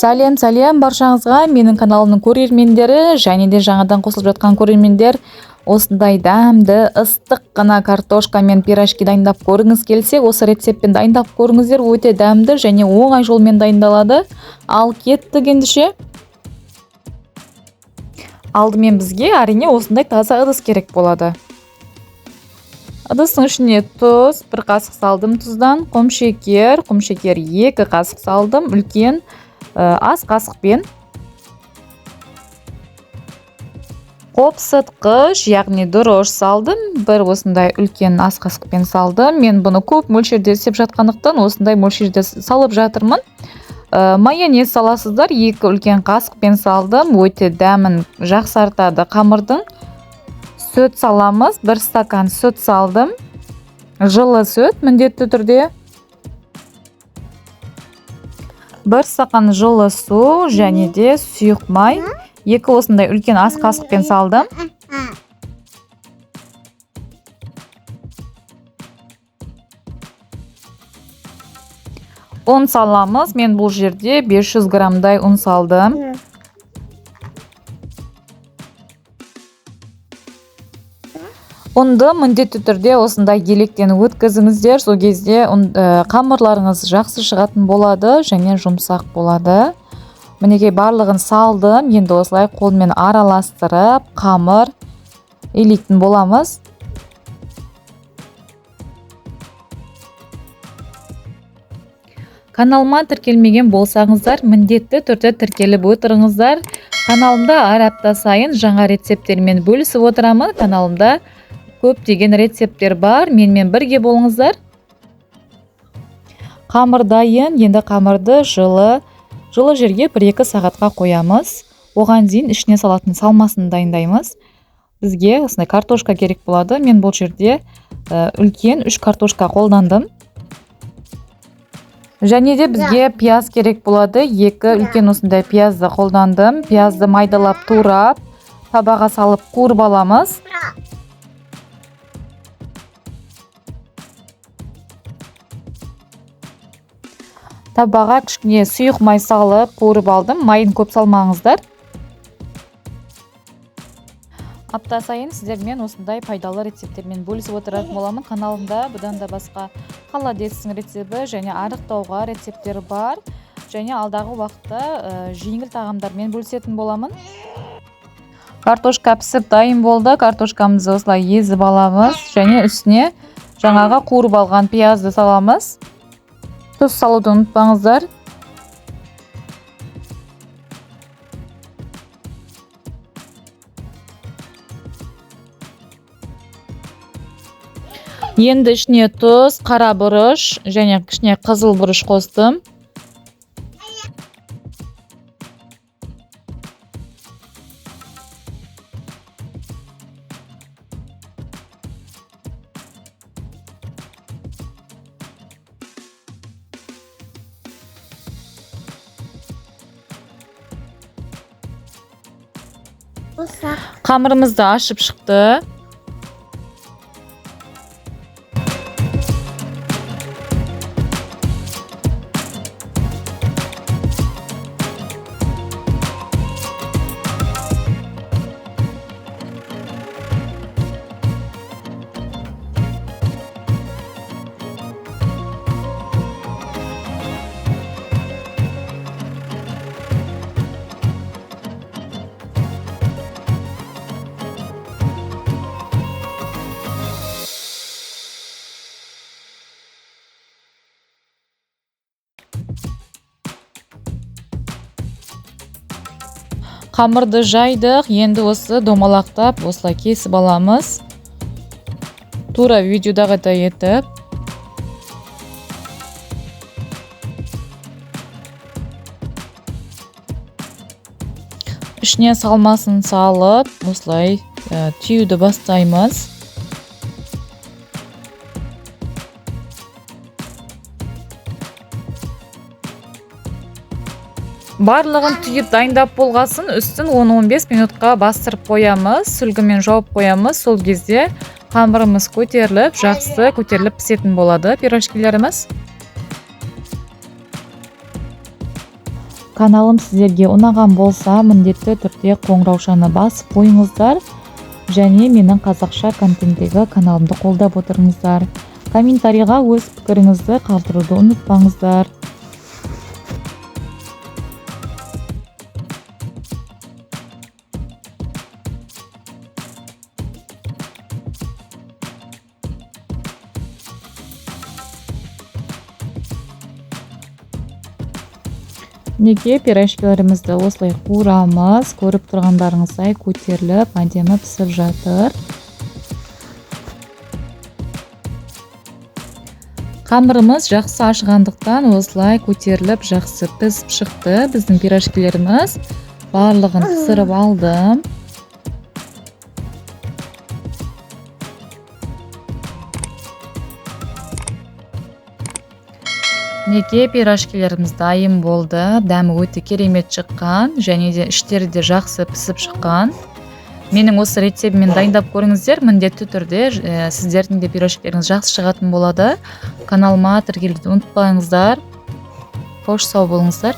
Сәлем баршаңызға, менің каналымның көрермендері және де жаңадан қосылып жатқан көрермендер. Осындай дәмді, ыстық қана картошка мен пирожки дайындап көріңіз келсе, осы рецептпен дайындап көріңіздер. Өте дәмді және оңай жолмен дайындалады. Ал кеттік ендеше. Алдымен бізге әрине осындай таза ыдыс керек болады. Ыдыстың ішіне тұз, 1 қасық салдым тұздан, құмшекер 2 қасық салдым, үлкен ас қасықпен. Қопсытқыш, яғни дрож салдым, бір осындай үлкен ас қасықпен салдым. Мен бұны көп мөлшерде істеп жатқандықтан осындай мөлшерде салып жатырмын. Майонез саласыздар, 2 үлкен қасықпен салдым. Өте дәмін жақсартады қамырдың. Сүт саламыз, 1 стакан сүт салдым. Жылы сүт міндетті түрде. 1 стакан жылы су және де сұйық май. 2 осындай үлкен ас қасықпен салдым. Un саламыз. Мен бұл жерде 500 граммдай un салдым. Ұнды міндетті түрде осындай електен өткізіңіздер. Сол кезде қамырларыңыз жақсы шығатын болады және жұмсақ болады. Мінекей барлығын салдым. Енді осылай қолмен араластырып, қамыр илейтін боламыз. Каналыма тіркелмеген болсаңыздар, міндетті түрде тіркеліп отырыңыздар. Каналымда әр апта сайын жаңа рецепттермен бөлісіп отырамын. Каналымда көптеген рецепттер бар, менімен бірге болыңыздар. Қамыр дайын, енді қамырды жылы жерге 1-2 сағатқа қоямыз. Оған дейін ішіне салатын салмасын дайындаймыз. Бізге осындай картошка керек болады. Мен бұл жерде үлкен 3 картошка қолдандым. Және де бізге пияз керек болады. 2 үлкен осындай пиязды қолдандым. Пиязды майдалап турап, табаға салып қуырып аламыз. Табаға кішкене сұйық май салып қуырып алдым. Майын көп салмаңыздар. Апта сайын сіздермен осындай пайдалы рецепттермен бөлісіп отыратын боламын. Каналымда бұдан да басқа холодецтің рецебі және арықтауға рецепттер бар. Және алдағы уақытта жеңіл тағамдармен бөлісетін боламын. Картошка пісіп дайын болды. Картошкамызды осылай езіп аламыз. Және үстіне жаңаға қуырып алған пиязды саламыз. Тұз салуды ұмытпаңыздар. Енді ішіне тұз, қара бұрыш және кішкене қызыл бұрыш қостым. Қамырымызды ашып шықты. Қамырды жайдық. Енді осы домалақтап осылай кесіп аламыз. Тура видеодағыдай етіп. Ішіне салмасын салып, осылай түйуді бастаймыз. Барлығын түйіп дайындап болғасын, үстін 10-15 минутқа бастырып қоямыз. Сүлгімен жауып қоямыз. Сол кезде қамырымыз көтеріліп, жақсы көтеріліп пісетін болады пирожкилеріміз. каналым сіздерге ұнаған болса, міндетті түрде қоңыраушаны басып қойыңыздар және менің қазақша контенттегі каналымды қолдап отырыңыздар. Комментарийға өз пікіріңізді қалдыруды ұмытпаңыздар. Неге пирожкилерімізді осылай қуырамыз, көріп тұрғандарыңыздай көтеріліп, әдемі пісіп жатыр. Қамырымыз жақсы ашығандықтан осылай көтеріліп, жақсы пісіп шықты. Біздің пирожкилеріміз барлығын пісіріп алдым. Неге пирожкилеріміз дайын болды. Дәмі өте керемет шыққан және де іштері де жақсы пісіп шыққан. Менің осы рецептіммен дайындап көріңіздер, міндетті түрде сіздердің де пирожкилеріңіз жақсы шығатын болады. Каналыма тіркелуді ұмытпаңыздар. Қош сау болыңыздар.